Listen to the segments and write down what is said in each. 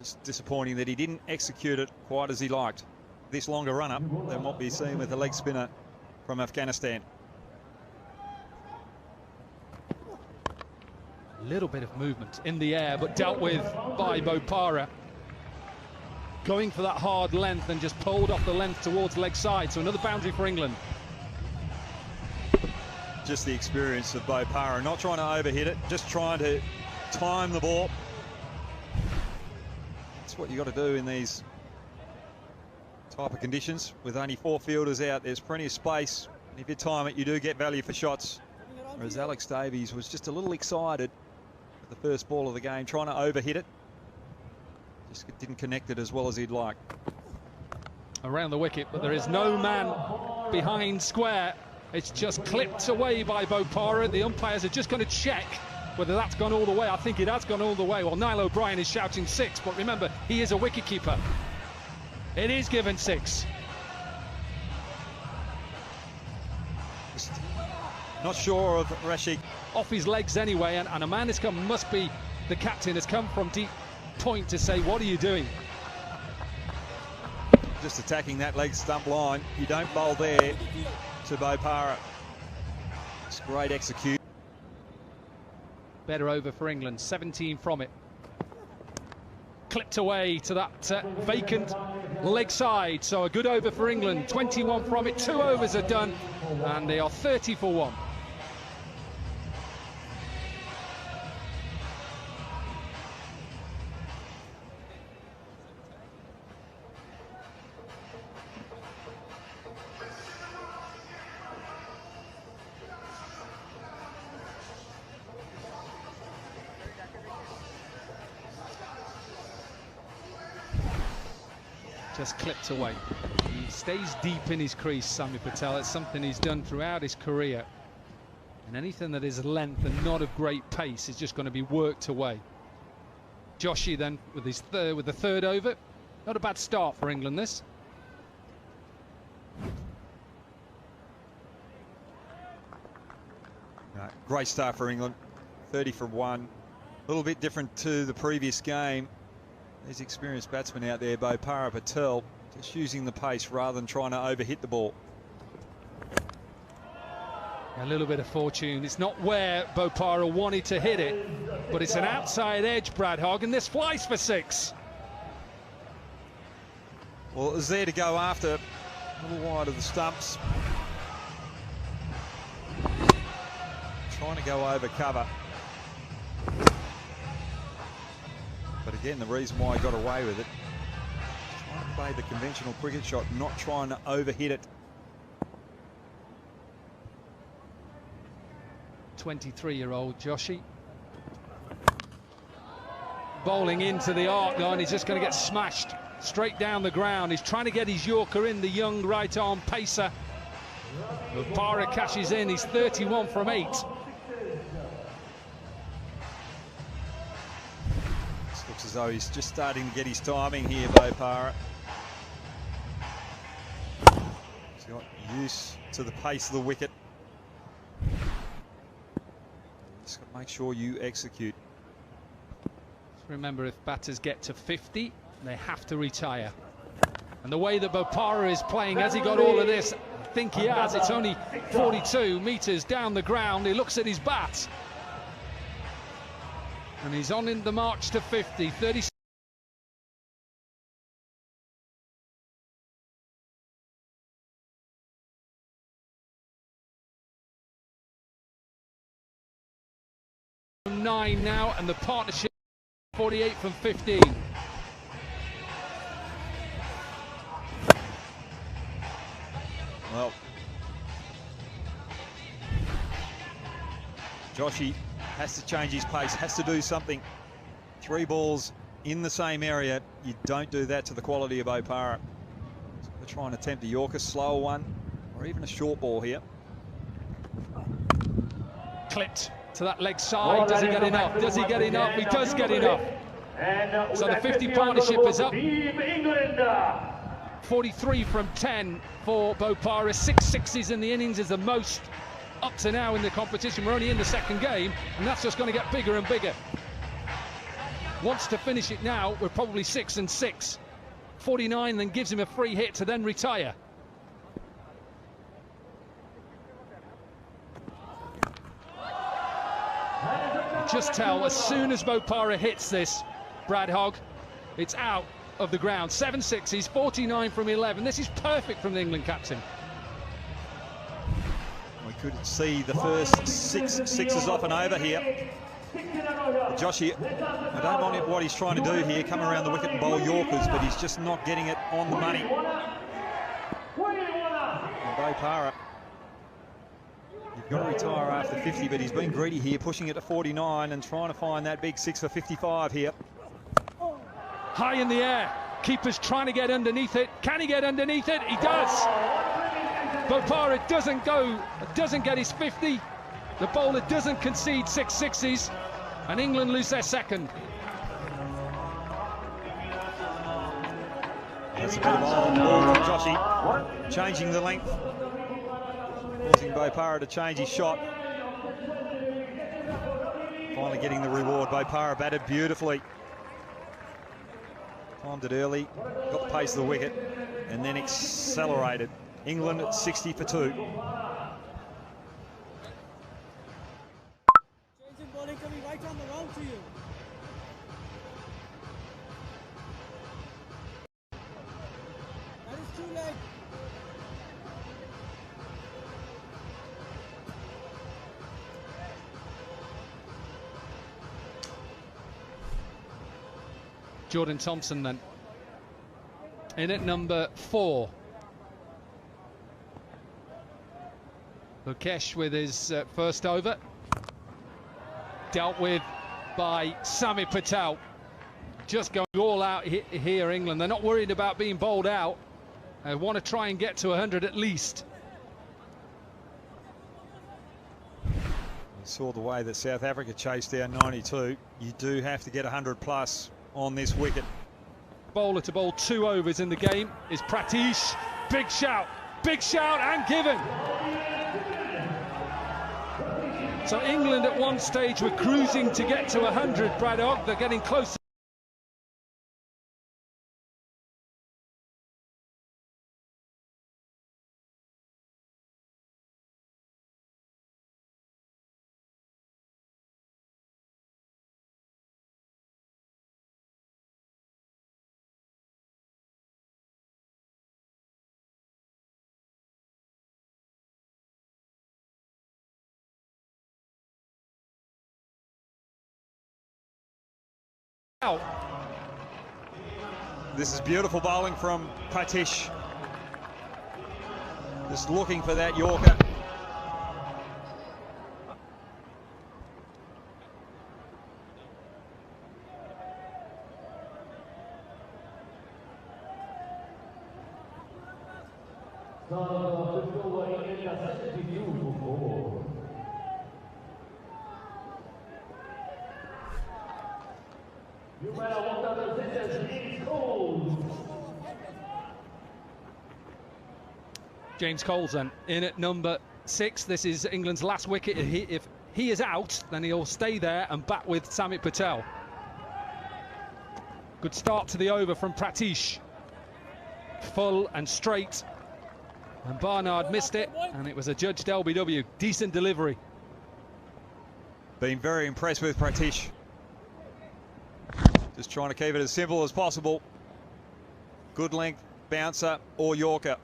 It's disappointing that he didn't execute it quite as he liked. This longer run-up than what we've seen with the leg spinner from Afghanistan. A little bit of movement in the air, but dealt with by Bopara. Going for that hard length and just pulled off the length towards leg side. So another boundary for England. Just the experience of Bopara, not trying to overhit it, just trying to time the ball. That's what you got to do in these type of conditions. With only 4 fielders out, there's plenty of space. And if you time it, you do get value for shots. Whereas Alex Davies was just a little excited with the first ball of the game, trying to overhit it. Just didn't connect it as well as he'd like. Around the wicket, but there is no man behind square. It's just clipped away by Bopara. The umpires are just going to check whether that's gone all the way. I think it has gone all the way. Well, Niall O'Brien is shouting 6, but remember, he is a wicketkeeper. It is given 6. Not sure of Rashid. Off his legs anyway, and a man has come, must be the captain, has come from deep point to say, what are you doing? Just attacking that leg stump line. You don't bowl there to Bopara. It's great execution. Better over for England, 17 from it. Clipped away to that vacant leg side, so a good over for England. 21 from it, 2 overs are done, and they are 30 for 1. Just clipped away. He stays deep in his crease, Sami Patel. It's something he's done throughout his career. And anything that is length and not of great pace is just going to be worked away. Joshi then with his the third over. Not a bad start for England, this. Great start for England. 30 for 1. A little bit different to the previous game. These experienced batsmen out there, Bopara, Patel, just using the pace rather than trying to overhit the ball. A little bit of fortune. It's not where Bopara wanted to hit it, but it's an outside edge, Brad Hogg, and this flies for 6. Well, it was there to go after, a little wide of the stumps. Trying to go over cover. But again, the reason why he got away with it, trying to play the conventional cricket shot, not trying to overhit it. 23-year-old Joshi. Bowling into the arc line, he's just going to get smashed straight down the ground. He's trying to get his Yorker in, the young right-arm pacer. Bopara cashes in, he's 31 from 8. Looks as though he's just starting to get his timing here, Bopara. He's got used to the pace of the wicket. Just got to make sure you execute. Just remember, if batters get to 50, they have to retire. And the way that Bopara is playing, has he got all of this? I think he has. It's only 42 metres down the ground. He looks at his bat. And he's on in the march to 50, 30. From 9 now, and the partnership 48 from 15. Well, Joshi has to change his pace, has to do something. 3 balls in the same area. You don't do that to the quality of Bopara. So we're trying to attempt a Yorker, slower one, or even a short ball here. Clipped to that leg side. Does he get enough? Does he get enough? He does get enough. So the 50 partnership is up. 43 from 10 for Bopara. 6 sixes in the innings is the most up to now in the competition. We're only in the second game, and that's just going to get bigger and bigger. wants to finish it now, we're probably 6 and 6. 49 then gives him a free hit to then retire. Just tell, as soon as Bopara hits this, Brad Hogg, it's out of the ground. 7-6, he's 49 from 11. This is perfect from the England captain. We could see the first sixes off and over here. Joshy, I don't mind what he's trying to do here, come around the wicket and bowl Yorkers, but he's just not getting it on the money. And Bopara, you've got to retire after 50, but he's been greedy here, pushing it to 49 and trying to find that big 6 for 55 here. High in the air, keeper's trying to get underneath it. Can he get underneath it? He does. Bopara doesn't get his 50. The bowler doesn't concede 6 sixes, and England lose their second. That's a bit of old ball from Joshy, changing the length, causing Bopara to change his shot. Finally getting the reward. Bopara batted beautifully. Timed it early, got the pace of the wicket, and then accelerated. England at 60 for 2. Changing bowling coming right on the round to you. That is 2 leg. Jordan Thompson then in at number 4. Mukesh with his first over, dealt with by Sami Patel. Just going all out here, England. They're not worried about being bowled out. They want to try and get to 100 at least. You saw the way that South Africa chased down 92. You do have to get 100 plus on this wicket. Bowler to bowl 2 overs in the game is Pratish. Big shout and given. So England at one stage were cruising to get to 100, Brad Hogg. They're getting closer. This is beautiful bowling from Pratish. Just looking for that Yorker. James Coles then in at number 6. This is England's last wicket. If he is out, then he'll stay there and bat with Samit Patel. Good start to the over from Pratish. Full and straight. And Barnard missed it, and it was a judged LBW. Decent delivery. Been very impressed with Pratish. Just trying to keep it as simple as possible. Good length, bouncer or Yorker.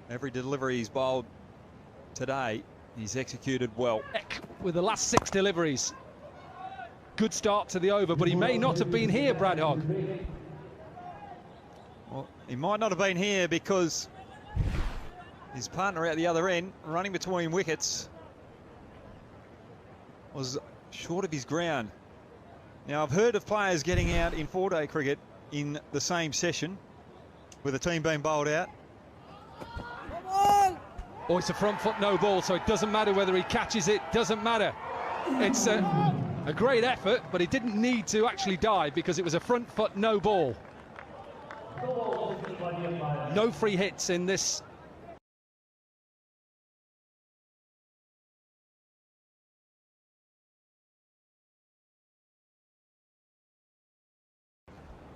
Every delivery he's bowled today, he's executed well. With the last 6 deliveries. Good start to the over, but he may not have been here, Brad Hogg. Well, he might not have been here because his partner at the other end, running between wickets, was short of his ground. Now, I've heard of players getting out in 4-day cricket in the same session with a team being bowled out. Oh, it's a front foot no ball, so it doesn't matter whether he catches it, doesn't matter. It's a great effort, but he didn't need to actually dive because it was a front foot no ball. No free hits in this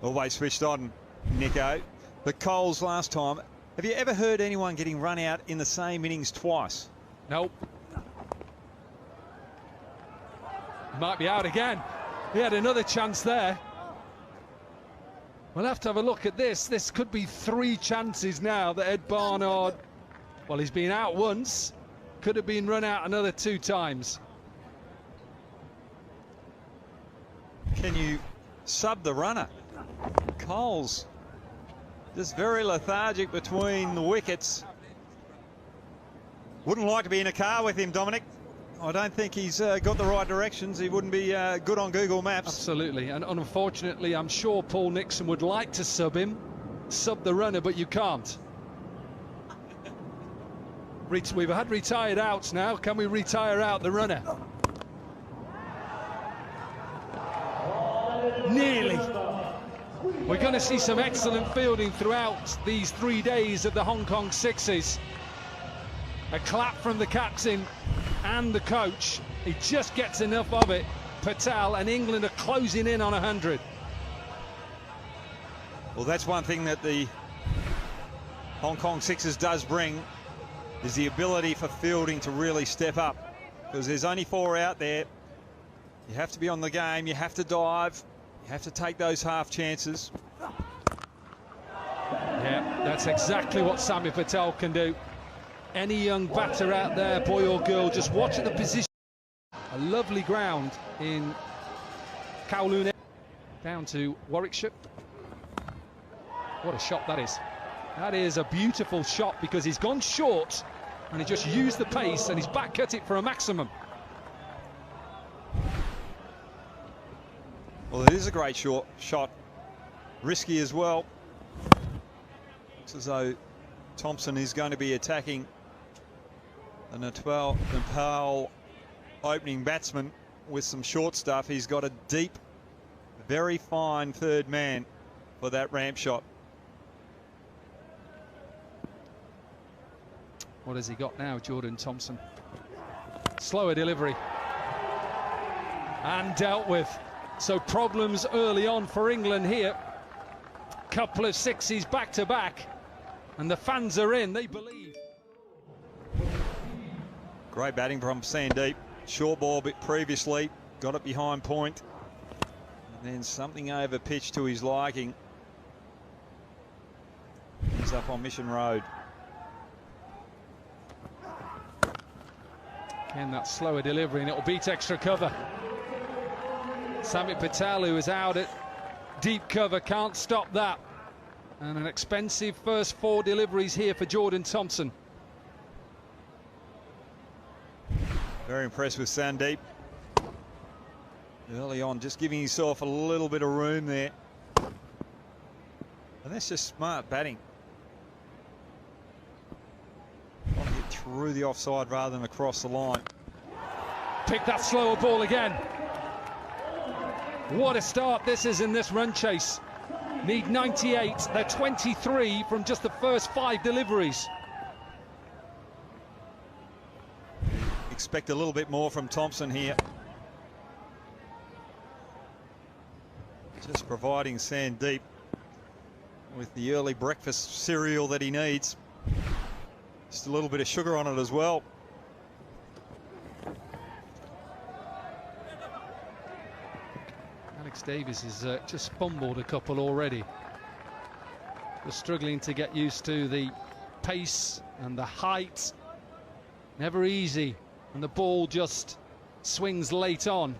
Always switched on, Nico. But Coles last time, have you ever heard anyone getting run out in the same innings twice? Nope. Might be out again. He had another chance there. We'll have to have a look at this. This could be 3 chances now that Ed Barnard, well, he's been out once, could have been run out another 2 times. Can you sub the runner? Coles just very lethargic between the wickets. Wouldn't like to be in a car with him, Dominic. I don't think he's got the right directions. He wouldn't be good on Google Maps. Absolutely, and unfortunately, I'm sure Paul Nixon would like to sub him, sub the runner, but you can't. We've had retired outs now. Can we retire out the runner? Nearly. We're going to see some excellent fielding throughout these 3 days of the Hong Kong Sixes. A clap from the captain and the coach. He just gets enough of it. Patel, and England are closing in on 100. Well, that's one thing that the Hong Kong Sixers does bring, is the ability for fielding to really step up. Because there's only 4 out there. You have to be on the game, you have to dive, you have to take those half chances. Yeah, that's exactly what Sami Patel can do. Any young batter out there, boy or girl, just watch at the position. A lovely ground in Kowloon, down to Warwickshire. What a shot that is. That is a beautiful shot because he's gone short and he just used the pace and he's back cut it for a maximum. Well, it is a great shot. Risky as well. Looks as though Thompson is going to be attacking the Nepal opening batsman with some short stuff. He's got a deep, very fine third man for that ramp shot. What has he got now, Jordan Thompson? Slower delivery. And dealt with. So problems early on for England here. Couple of sixes back to back. And the fans are in, they believe. Great batting from Sandeep. Short ball bit previously, got it behind point. And then something over pitch to his liking. He's up on Mission Road. Again, that slower delivery, and it'll beat extra cover. Sami Patel, who is out at deep cover, can't stop that. And an expensive first 4 deliveries here for Jordan Thompson. Very impressed with Sandeep. Early on, just giving himself a little bit of room there. And that's just smart batting. Want to get through the offside rather than across the line. Pick that slower ball again. What a start this is in this run chase. Need 98, they're 23 from just the first 5 deliveries. Expect a little bit more from Thompson here. Just providing Sandeep with the early breakfast cereal that he needs. Just a little bit of sugar on it as well. Alex Davies has just fumbled a couple already. Just struggling to get used to the pace and the height. Never easy, and the ball just swings late on.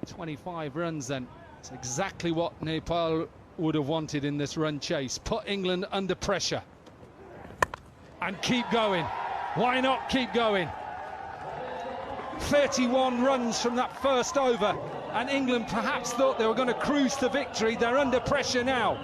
"25 runs then. It's exactly what Nepal would have wanted in this run chase. Put England under pressure. And keep going. Why not keep going? 31 runs from that first over, and England perhaps thought they were going to cruise to victory. They're under pressure now.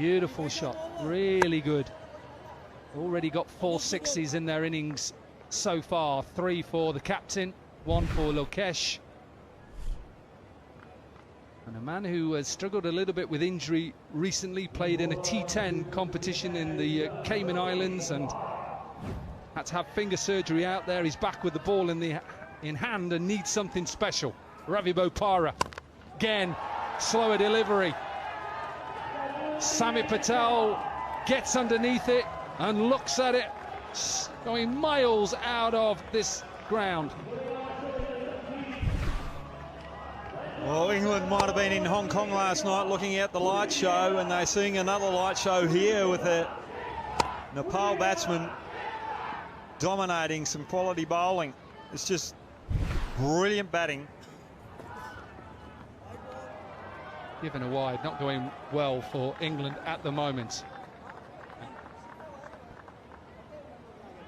Beautiful shot, really good. Already got 4 sixes in their innings so far. 3 for the captain, 1 for Lokesh. And a man who has struggled a little bit with injury recently, played in a T10 competition in the Cayman Islands and had to have finger surgery out there. He's back with the ball in hand and needs something special. Ravi Bopara, again, slower delivery. Sami Patel gets underneath it and looks at it, going miles out of this ground. Well, England might have been in Hong Kong last night looking at the light show, and they're seeing another light show here with the Nepal batsman dominating some quality bowling. It's just brilliant batting. Given a wide, not going well for England at the moment.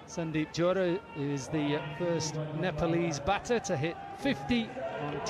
Sandeep Johra is the first Nepalese batter to hit 50 on